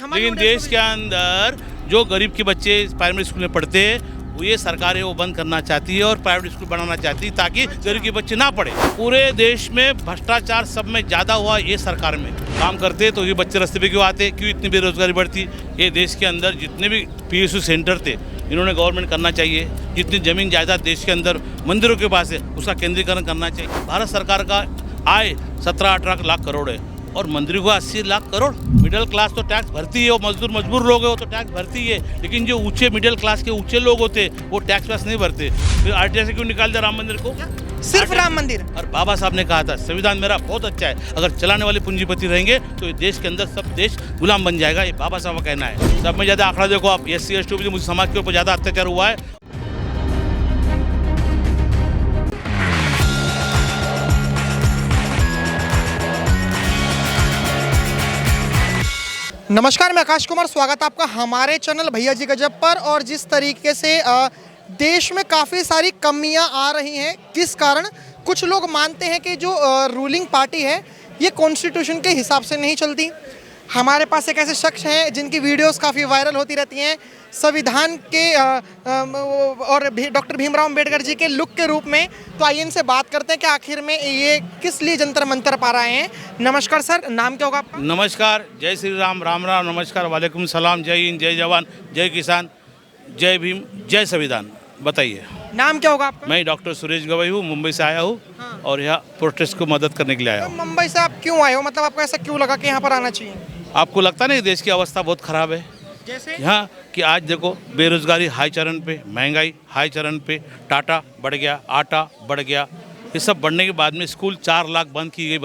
लेकिन देश के अंदर जो गरीब के बच्चे प्राइमरी स्कूल में पढ़ते हैं वो ये सरकारें वो बंद करना चाहती है और प्राइवेट स्कूल बनाना चाहती है ताकि गरीब के बच्चे ना पढ़े। पूरे देश में भ्रष्टाचार सब में ज़्यादा हुआ ये सरकार में। काम करते तो ये बच्चे रास्ते पे क्यों आते, क्यों इतनी बेरोजगारी बढ़ती। ये देश के अंदर जितने भी PSU सेंटर थे इन्होंने गवर्नमेंट करना चाहिए। जितनी जमीन जायदाद देश के अंदर मंदिरों के पास है उसका केंद्रीकरण करना चाहिए। भारत सरकार का आय 17-18 लाख करोड़ है और मंदिरों को 80 लाख करोड़। मिडिल क्लास तो टैक्स भरती है, वो मजदूर लोग हैं वो तो टैक्स भरती है, लेकिन जो ऊंचे मिडिल क्लास के ऊंचे लोग होते वो टैक्स वैक्स नहीं भरते। फिर RTI से क्यों निकाल दिया राम मंदिर को? सिर्फ राम मंदिर। और बाबा साहब ने कहा था संविधान मेरा बहुत अच्छा है, अगर चलाने वाले पूंजीपति रहेंगे तो ये देश के अंदर सब देश गुलाम बन जाएगा। ये बाबा साहब का कहना है। सब में ज़्यादा आंकड़ा देखो आप, SC ST मुझे समाज के ऊपर ज़्यादा अत्याचार हुआ है। नमस्कार, मैं आकाश कुमार, स्वागत है आपका हमारे चैनल भैया जी गजब पर। और जिस तरीके से देश में काफ़ी सारी कमियां आ रही हैं, जिस कारण कुछ लोग मानते हैं कि जो रूलिंग पार्टी है ये कॉन्स्टिट्यूशन के हिसाब से नहीं चलती। हमारे पास एक ऐसे शख्स हैं जिनकी वीडियोस काफ़ी वायरल होती रहती हैं संविधान के और डॉक्टर भीमराव अंबेडकर जी के लुक के रूप में। तो आइए इनसे बात करते हैं कि आखिर में ये किस लिए जंतर मंतर पा रहे हैं। नमस्कार सर, नाम क्या होगा आपका? नमस्कार, जय श्री राम, राम राम, नमस्कार, वालेकुम सलाम, जय हिंद, जय जवान, जय किसान, जय भीम, जय संविधान। बताइए नाम क्या होगा आपका? मैं डॉक्टर सुरेश गवई हूँ, मुंबई से आया हूँ। हाँ। और यहाँ प्रोटेस्ट को मदद करने के लिए आया तो हूँ। मुंबई से आप क्यों आए हो? मतलब आपको ऐसा क्यों लगा कि यहाँ पर आना चाहिए? आपको लगता नहीं देश की अवस्था बहुत खराब है? जैसे यहाँ कि आज देखो बेरोजगारी हाई चरण पे, महंगाई हाई चरण पे, टाटा बढ़ गया, आटा बढ़ गया। ये सब बढ़ने के बाद में स्कूल 4 लाख बंद की गई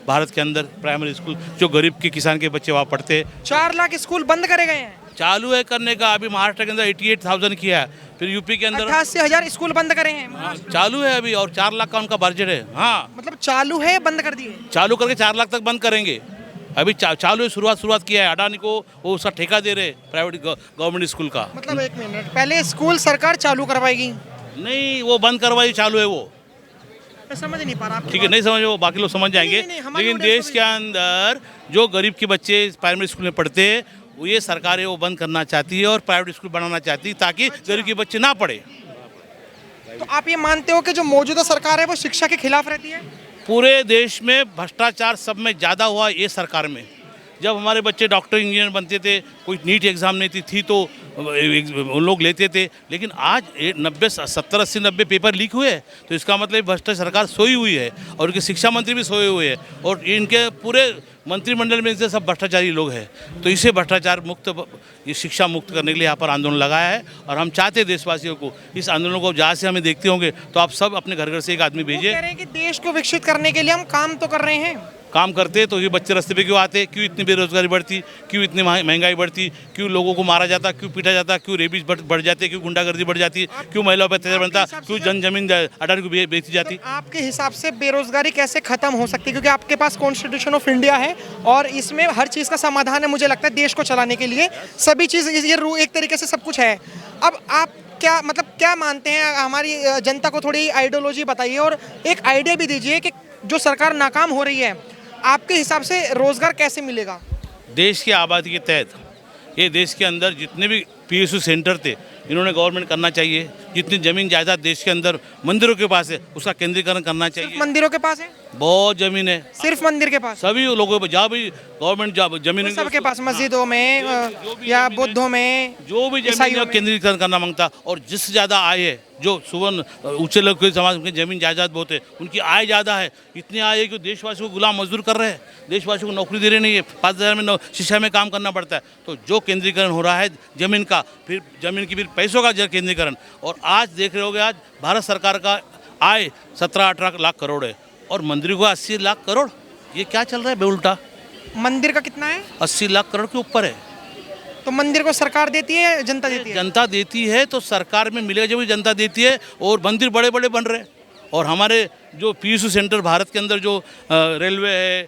भारत के अंदर। प्राइमरी स्कूल जो गरीब के किसान के बच्चे वहाँ पढ़ते हैं। 4 लाख स्कूल बंद करे गए हैं। चालू है करने का। अभी महाराष्ट्र के अंदर 88,000 किया है, फिर यूपी के अंदर 88,000 स्कूल बंद करे हैं। हाँ, चालू है अभी, और 4 लाख का उनका बजट है। हाँ, मतलब चालू है, बंद कर दिए? चालू करके 4 लाख तक बंद करेंगे। अभी चालू है, शुरुआत किया है। अडानी को वो उसका ठेका दे रहे प्राइवेट गवर्नमेंट स्कूल का। मतलब एक मिनट, पहले स्कूल सरकार चालू करवाएगी? नहीं, वो बंद करवाई, चालू है वो। मैं समझ नहीं पा रहा। ठीक है, नहीं समझ, वो बाकी लोग समझ जाएंगे। लेकिन देश के अंदर जो गरीब के बच्चे प्राइमरी स्कूल में पढ़ते हैं वो ये सरकारें वो बंद करना चाहती है और प्राइवेट स्कूल बनाना चाहती है ताकि गरीब के बच्चे ना पढ़े। तो आप ये मानते हो कि जो मौजूदा सरकार है वो शिक्षा के खिलाफ रहती है? पूरे देश में भ्रष्टाचार सब में ज़्यादा हुआ ये सरकार में। जब हमारे बच्चे डॉक्टर इंजीनियर बनते थे, कोई नीट एग्ज़ाम नहीं थी तो उन लोग लेते थे, लेकिन आज 70, 80, 90 पेपर लीक हुए हैं। तो इसका मतलब भ्रष्टाचार सरकार सोई हुई है और उनके शिक्षा मंत्री भी सोए हुए हैं और इनके पूरे मंत्रिमंडल में से सब भ्रष्टाचारी लोग हैं। तो इसे भ्रष्टाचार मुक्त, ये शिक्षा मुक्त करने के लिए यहाँ पर आंदोलन लगाया है। और हम चाहते हैं देशवासियों को इस आंदोलन को जहाँ से हमें देखते होंगे तो आप सब अपने घर घर से एक आदमी भेजिए। कह रहे हैं कि देश को विकसित करने के लिए हम काम तो कर रहे हैं। काम करते तो ये बच्चे रास्ते पे क्यों आते, क्यों इतनी बेरोजगारी बढ़ती, क्यों इतनी महंगाई बढ़ती, क्यों लोगों को मारा जाता, क्यों पीटा जाता, क्यों रेबीज बढ़ जाते, क्यों गुंडागर्दी बढ़ जाती, क्यों महिलाओं पर अत्याचार बनता, क्यों जमीन अडानी को बेची जाती। तो आपके हिसाब से बेरोजगारी कैसे खत्म हो सकती है? क्योंकि आपके पास कॉन्स्टिट्यूशन ऑफ इंडिया है और इसमें हर चीज़ का समाधान है। मुझे लगता है देश को चलाने के लिए सभी चीज़, ये एक तरीके से सब कुछ है। अब आप क्या मतलब क्या मानते हैं? हमारी जनता को थोड़ी आइडियोलॉजी बताइए और एक आइडिया भी दीजिए कि जो सरकार नाकाम हो रही है आपके हिसाब से रोजगार कैसे मिलेगा? देश की आबादी के तहत ये देश के अंदर जितने भी PSU सेंटर थे इन्होंने गवर्नमेंट करना चाहिए। जितनी जमीन जायदाद देश के अंदर मंदिरों के पास है उसका केंद्रीकरण करना चाहिए। मंदिरों के पास है? बहुत जमीन है, सिर्फ मंदिर के पास? सभी लोगों पर जहाँ भी गवर्नमेंट जमीन सबके पास, मस्जिदों में या बुद्धों में, जो भी जमीन केंद्रीकरण करना मांगता। और जिससे ज़्यादा आय है, जो सुवर्ण ऊंचे लोग के समाज में जमीन जायदाद बहुत है, उनकी आय ज़्यादा है। इतनी आय है कि देशवासियों को गुलाम मजदूर कर रहे हैं, देशवासियों को नौकरी दे रहे नहीं है। 5,000 में शिक्षा में काम करना पड़ता है। तो जो केंद्रीकरण हो रहा है जमीन का, फिर जमीन की, फिर पैसों का केंद्रीकरण। और आज देख रहे होगे आज भारत सरकार का आय 17-18 लाख करोड़ है और मंदिरों को 80 लाख करोड़। ये क्या चल रहा है बेउल्टा? मंदिर का कितना है? 80 लाख करोड़ के ऊपर है। तो मंदिर को सरकार देती है, जनता देती है? जनता देती है। तो सरकार में मिलेगा जब जनता देती है। और मंदिर बड़े बड़े बन रहे हैं और हमारे जो PSU सेंटर भारत के अंदर जो रेलवे है,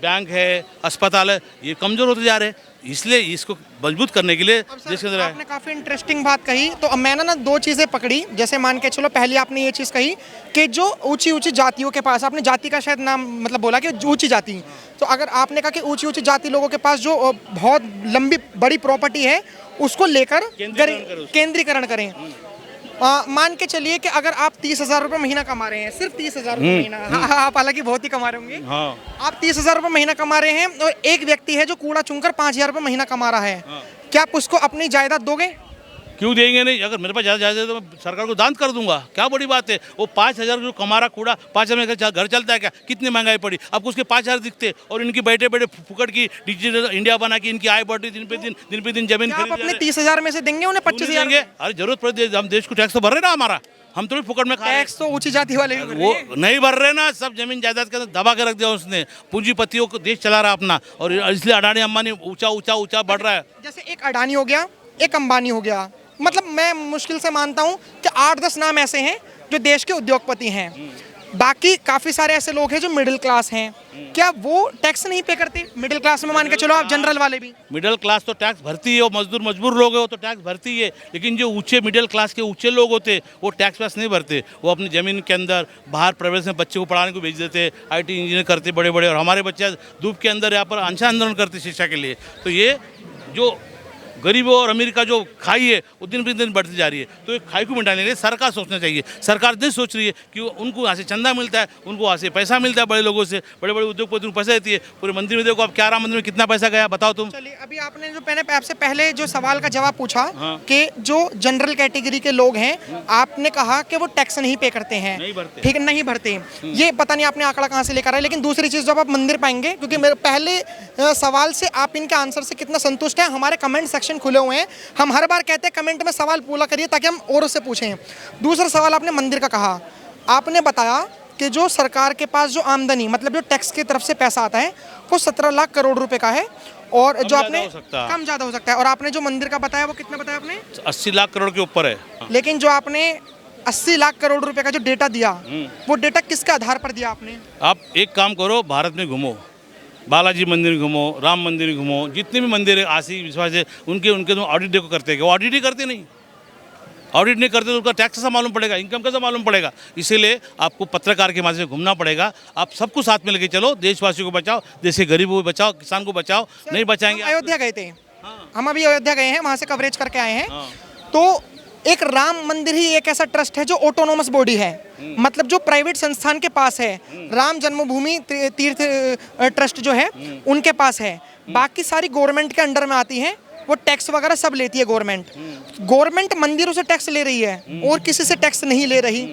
बैंक है, अस्पताल है, ये कमज़ोर होते जा रहे हैं। इसलिए इसको मजबूत करने के लिए अब सर, देश के अंदर आपने काफी इंटरेस्टिंग बात कही। तो अब मैंने ना दो चीजें पकड़ी। जैसे मान के चलो, पहली आपने ये चीज कही कि जो ऊंची ऊंची जातियों के पास, आपने जाति का शायद नाम मतलब बोला कि ऊंची जाति, तो अगर आपने कहा कि ऊंची ऊंची जाति लोगों के पास जो बहुत लंबी बड़ी प्रॉपर्टी है उसको लेकर केंद्रीकरण करें। मान के चलिए कि अगर आप 30,000 रुपये महीना कमा रहे हैं, सिर्फ 30,000 रुपये महीना, आप हालांकि बहुत ही कमा रहे होंगे, हाँ। आप 30,000 रुपये महीना कमा रहे हैं और एक व्यक्ति है जो कूड़ा चुनकर 5,000 रुपये महीना कमा रहा है, क्या आप उसको अपनी जायदाद दोगे? क्यों देंगे नहीं? अगर मेरे पास ज़्यादा जायदाद है तो मैं सरकार को दान कर दूंगा, क्या बड़ी बात है। वो 5,000 जो कमा रहा कूड़ा, 5,000 में घर चलता है क्या? कितनी महंगाई पड़ी, आपको उसके 5,000 दिखते और इनकी बैठे बैठे फुकट की डिजिटल इंडिया बना के इनकी आय बढ़ रही, दिन पे दिन जमीन आप अपने 30,000 में से देंगे उन्हें 25,000? देंगे। अरे जरूरत पड़े, हम देश को टैक्स तो भर रहे ना हमारा, हम थोड़ी फुकट में खा रहे हैं। टैक्स तो ऊंची जाति वाले भी भर रहे वो हैं। नहीं भर रहे ना, सब जमीन जायदाद के अंदर दबा के रख दिया उसने, पूंजीपतियों को देश चला रहा अपना, और इसलिए अडानी अंबानी ऊंचा ऊंचा ऊंचा बढ़ रहा है। जैसे एक अडानी हो गया, एक अंबानी हो गया, मतलब मैं मुश्किल से मानता हूं कि 8-10 नाम ऐसे हैं जो देश के उद्योगपति हैं। बाकी काफी सारे ऐसे लोग हैं जो मिडिल क्लास हैं, क्या वो टैक्स नहीं पे करते? मिडिल क्लास में मान के चलो आप जनरल वाले भी। मिडिल क्लास तो टैक्स भरती है, वो मजबूर लोग हैं वो तो टैक्स भरती है, लेकिन जो ऊंचे मिडिल क्लास के ऊंचे लोग होते वो टैक्स वैक्स नहीं भरते। वो अपनी ज़मीन के अंदर बाहर प्राइवेट में बच्चे को पढ़ाने को भेज देते, IT इंजीनियर करते बड़े बड़े, और हमारे बच्चे धूप के अंदर यहाँ पर अनशन आंदोलन करते शिक्षा के लिए। तो ये जो गरीबों और अमीर का जो खाई है वो दिन पर दिन बढ़ती जा रही है। तो एक खाई को मिटाने के लिए सरकार सोचना चाहिए। सरकार नहीं सोच रही है कि उनको यहाँ से चंदा मिलता है, उनको वहाँ से पैसा मिलता है, बड़े लोगों से, बड़े बड़े उद्योगपति को पैसा देती है। पूरे मंदिर में देखो, अब क्या राम मंदिर में कितना पैसा गया बताओ तुम। चलिए, अभी आपने जो मैंने आपसे पहले जो सवाल का जवाब पूछा हाँ। कि जो जनरल कैटेगरी के लोग हैं, आपने कहा कि वो टैक्स नहीं पे करते हैं, नहीं भरते। ठीक है, नहीं भरते। ये पता नहीं आपने आंकड़ा कहाँ से लेकर आए। लेकिन दूसरी चीज़, जब आप मंदिर पाएंगे, क्योंकि मेरे पहले सवाल से आप इनके आंसर से कितना संतुष्ट हैं, हमारे कमेंट सेक्शन खुले हुए हैं, हम हर बार कहते हैं कमेंट में सवाल पूरा करिए ताकि हम और उससे पूछें। दूसरा सवाल आपने मंदिर का कहा, आपने बताया कि जो सरकार के पास जो आमदनी, मतलब जो टैक्स की तरफ से पैसा आता है, वो 17 लाख करोड़ रुपए का है, और जो आपने कम ज़्यादा हो सकता है। और आपने जो मंदिर का बताया वो कितना बताया आपने? 80 लाख करोड़ के ऊपर है। लेकिन जो आपने 80 लाख करोड़ रुपए का जो डेटा दिया, वो डेटा किसके आधार पर दिया आपने? आप एक काम करो, भारत में घूमो, बालाजी मंदिर घूमो, राम मंदिर घूमो, जितने भी मंदिर है आशी विश्वास है, उनके तुम ऑडिट देखो करते हैं, वो ऑडिट ही करते नहीं। ऑडिट नहीं करते तो उसका टैक्स कैसा मालूम पड़ेगा, इनकम कैसा मालूम पड़ेगा। इसीलिए आपको पत्रकार के माध्यम से घूमना पड़ेगा। आप सबको साथ में लेके चलो, देशवासियों को बचाओ, देश के गरीबों को बचाओ, किसान को बचाओ। नहीं बचाएंगे। अयोध्या गए थे, हम अभी अयोध्या गए हैं, वहाँ से कवरेज करके आए हैं। तो एक राम मंदिर ही एक ऐसा ट्रस्ट है जो ऑटोनोमस बॉडी है, मतलब जो प्राइवेट संस्थान के पास है। राम जन्मभूमि तीर्थ ट्रस्ट जो है उनके पास है, बाकी सारी गवर्नमेंट के अंडर में आती हैं, वो टैक्स वगैरह सब लेती है गवर्नमेंट। गवर्नमेंट मंदिरों से टैक्स ले रही है और किसी से टैक्स नहीं ले रही,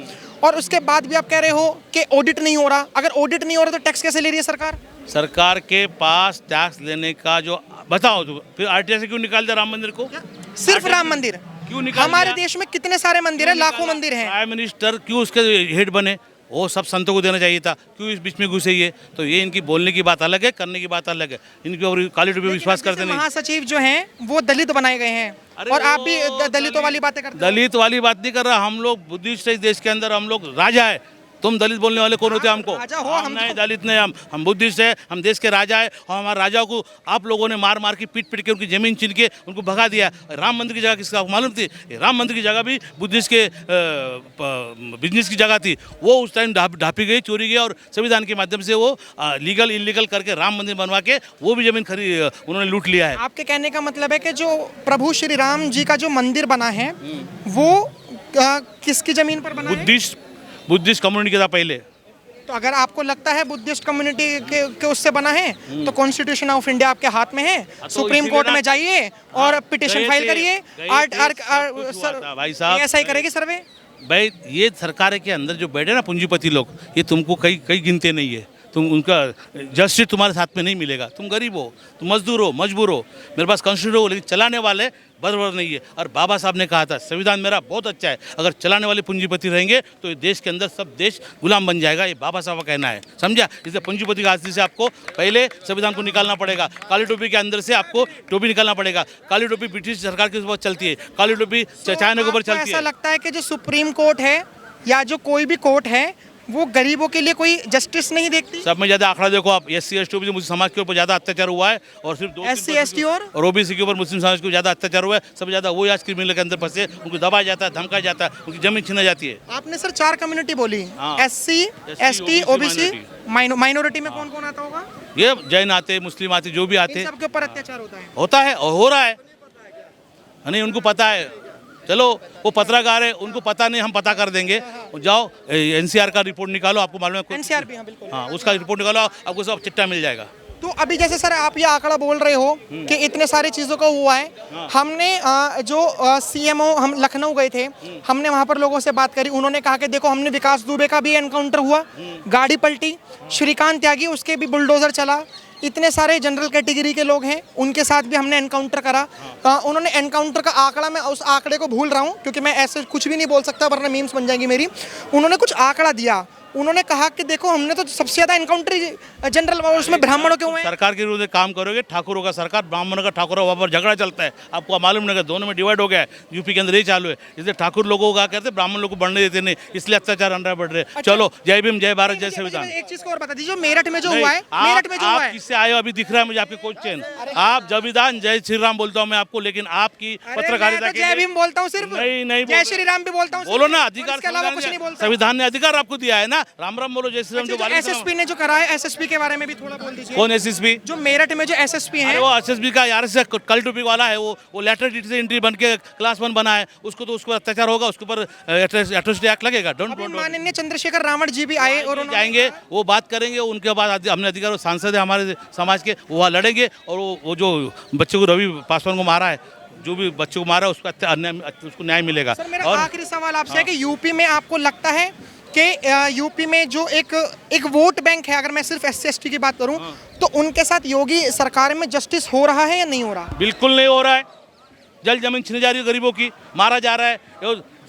और उसके बाद भी आप कह रहे हो कि ऑडिट नहीं हो रहा। अगर ऑडिट नहीं हो रहा तो टैक्स कैसे ले रही है सरकार? सरकार के पास टैक्स लेने का जो बताओ, तो फिर RTI से क्यों निकाल दिया राम मंदिर को? सिर्फ राम मंदिर क्यों निकाल हमारे दिया? देश में कितने सारे मंदिर हैं, लाखों मंदिर हैं। प्राइम मिनिस्टर क्यों उसके हेड बने? वो सब संतों को देना चाहिए था, क्यों इस बीच में घुसे ये? तो ये इनकी बोलने की बात अलग है, करने की बात अलग है। इनके और काली टोपी विश्वास करते नहीं। महासचिव जो हैं वो दलित बनाए गए हैं, और आप भी दलितों वाली बातें करते हैं। दलित वाली बात नहीं कर रहा, हम लोग बुद्धिस्ट है इस देश के अंदर, हम लोग राजा है। तुम दलित बोलने वाले कौन होते हैं हमको? राजा हो, हम नहीं दलित नहीं, हम बुद्धिस्ट है, हम देश के राजा है। और हमारे राजाओं को आप लोगों ने मार मार के पीट के उनकी जमीन छीन के उनको भगा दिया। राम मंदिर की जगह किसका मालूम थी? राम मंदिर की जगह भी बुद्धिस्ट के बिजनेस की जगह थी, वो उस टाइम ढापी गई, चोरी गई, और संविधान के माध्यम से वो लीगल इलीगल करके राम मंदिर बनवा के वो भी जमीन उन्होंने लूट लिया है। आपके कहने का मतलब है कि जो प्रभु श्री राम जी का जो मंदिर बना है वो किसकी जमीन पर बना है? बुद्धिस्ट कम्युनिटी के था पहले। तो अगर आपको लगता है बुद्धिस्ट कम्युनिटी के उससे बना है, तो कॉन्स्टिट्यूशन ऑफ इंडिया आपके हाथ में है, सुप्रीम कोर्ट में जाइए और पिटिशन फाइल करिए। भाई साहब ऐसा ही करेगी सर्वे। भाई ये सरकार के अंदर जो बैठे ना पूंजीपति लोग, ये तुमको कई गिनते नहीं है। तुम उनका जस्टिस तुम्हारे साथ में नहीं मिलेगा। तुम गरीब हो, तुम मजदूर हो, मजबूर हो, मेरे पास कॉन्स्टिट्यूशन हो, लेकिन चलाने वाले बराबर नहीं है। और बाबा साहब ने कहा था संविधान मेरा बहुत अच्छा है, अगर चलाने वाले पूंजीपति रहेंगे तो ये देश के अंदर सब देश गुलाम बन जाएगा। ये बाबा साहब का कहना है, समझा? इसलिए पूंजीपति का हाथ से आपको पहले संविधान को निकालना पड़ेगा। काली टोपी के अंदर से आपको टोपी निकालना पड़ेगा। काली टोपी ब्रिटिश सरकार के ऊपर चलती है, काली टोपी चाइना के ऊपर चलती है। ऐसा लगता है कि जो सुप्रीम कोर्ट है या जो कोई भी कोर्ट है वो गरीबों के लिए कोई जस्टिस नहीं देखती? सब में ज़्यादा आंकड़ा देखो आप, SC ST मुस्लिम समाज के ऊपर ज़्यादा अत्याचार हुआ है और सिर्फ SC ST और OBC के ऊपर मुस्लिम समाज को ज़्यादा अत्याचार हुआ है। सबसे ज़्यादा वो आज क्रिमिनल के अंदर फंसे, उनको दबाया जाता है, धमकाया जाता है, उनकी जमीन छीना जाती है। आपने सर 4 कम्युनिटी बोली, हाँ। SC ST OBC, माइनॉरिटी में कौन कौन आता होगा? ये जैन आते, मुस्लिम आते, जो भी आते, इन सबके ऊपर अत्याचार होता है और हो रहा है। नहीं, उनको पता है, चलो वो पत्रकार है, उनको पता नहीं, हम पता कर देंगे। जाओ NCR का रिपोर्ट निकालो, आपको मालूम है। NCR भी, हाँ बिल्कुल। हाँ, उसका रिपोर्ट निकालो, आपको सब चिट्ठा मिल जाएगा। तो अभी जैसे सर आप ये आंकड़ा बोल रहे हो कि इतने सारी चीज़ों का हुआ है, हमने जो CMO हम लखनऊ गए थे, हमने वहाँ पर लोगों से बात करी, उन्होंने कहा कि देखो हमने विकास दुबे का भी एनकाउंटर हुआ, गाड़ी पलटी, श्रीकांत त्यागी उसके भी बुलडोजर चला, इतने सारे जनरल कैटेगरी के लोग हैं उनके साथ भी हमने एनकाउंटर करा। उन्होंने एनकाउंटर का आंकड़ा, मैं उस आंकड़े को भूल रहा हूँ क्योंकि मैं ऐसे कुछ भी नहीं बोल सकता वरना मीम्स बन जाएंगी मेरी। उन्होंने कुछ आंकड़ा दिया, उन्होंने कहा कि देखो हमने तो सबसे ज्यादा एनकाउंटर जनरल उसमें ब्राह्मणों के हुए हैं। सरकार के विरुद्ध काम करोगे, ठाकुरों का सरकार, ब्राह्मणों का ठाकुर, वहाँ पर झगड़ा चलता है, आपको मालूम नहीं, दोनों में डिवाइड हो गया है। यूपी के अंदर ये चालू है, इसलिए ठाकुर लोगों का कहते ब्राह्मण लोग को बढ़ने देते नहीं, इसलिए अत्याचार अंडर बढ़ रहे। चलो, जय भीम, जय भारत, जय संविधान। एक चीज को और बता दीजिए, मेरठ में जो हुआ है, मेरठ में जो हुआ है, किससे आए हो अभी दिख रहा है मुझे आपके क्वेश्चन। आप संविधान जय श्री राम बोलता हूँ मैं आपको, लेकिन आपकी पत्रकारिता जय भीम बोलता हूँ सिर्फ, नहीं जय श्री राम भी बोलता हूँ, बोलो ना, अधिकार के अलावा कुछ नहीं बोलता। संविधान ने अधिकार आपको दिया है ना, राम राम बोलो, जय श्री राम। जो SSP ने जो करा है, SSP के बारे में भी थोड़ा बोल दीजिए। कौन SSP? जो मेरठ में जो SSP है, वो SSP का यार से कल टॉपिक वाला है, वो लेटर डी से एंट्री बन के क्लास 1 बना है, उसको तो उसको अत्याचार होगा, उसके ऊपर एट्रोसिटी एक्ट लगेगा। डोंट माननीय चंद्रशेखर रावण जी भी आए और जाएंगे, वो बात करेंगे, उनके बाद हमने अधिकार, सांसद है हमारे समाज के, वो लड़ेंगे। और वो जो बच्चे को रवि पासवान को मारा है, जो भी बच्चों को मारा उसको न्याय मिलेगा। सर मेरा आखिरी सवाल आपसे है कि यूपी में आपको लगता है कि यूपी में जो एक वोट बैंक है, अगर मैं सिर्फ SC ST की बात करूं, तो उनके साथ योगी सरकार में जस्टिस हो रहा है या नहीं हो रहा? बिल्कुल नहीं हो रहा है। जल जमीन छीनी जा रही है गरीबों की, मारा जा रहा है,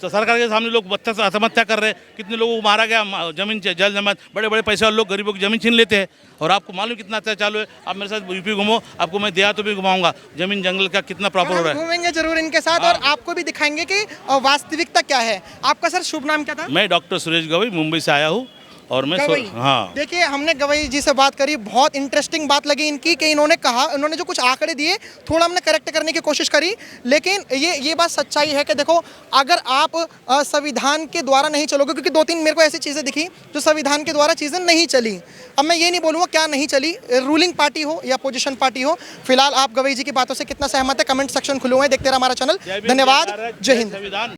सरकार के सामने लोग आत्महत्या कर रहे हैं, कितने लोगों को मारा गया, जमीन जल जमीन, बड़े बड़े पैसे वाले लोग गरीबों की जमीन छीन लेते हैं। और आपको मालूम कितना अत्याचार चालू है। आप मेरे साथ यूपी घूमो, आपको मैं देहात भी घुमाऊंगा, जमीन जंगल का कितना प्रॉपर हो रहा है। घूमेंगे जरूर इनके साथ और आपको भी दिखाएंगे कि वास्तविकता क्या है। आपका सर शुभ नाम क्या था? मैं डॉक्टर सुरेश गवई, मुंबई से आया हूँ और मैं हाँ। देखिए हमने गवई जी से बात करी, बहुत इंटरेस्टिंग बात लगी इनकी कि इन्होंने कहा, उन्होंने जो कुछ आंकड़े दिए थोड़ा हमने करेक्ट करने की कोशिश करी, लेकिन ये बात सच्चाई है कि देखो अगर आप संविधान के द्वारा नहीं चलोगे, क्योंकि 2-3 मेरे को ऐसी चीज़ें दिखी जो संविधान के द्वारा चीज़ें नहीं चली। अब मैं ये नहीं बोलूँगा क्या नहीं चली, रूलिंग पार्टी हो या पोजिशन पार्टी हो। फिलहाल आप गवई जी की बातों से कितना सहमत है, कमेंट सेक्शन खुले हुए हैं, देखते रहे हमारा चैनल। धन्यवाद, जय हिंद।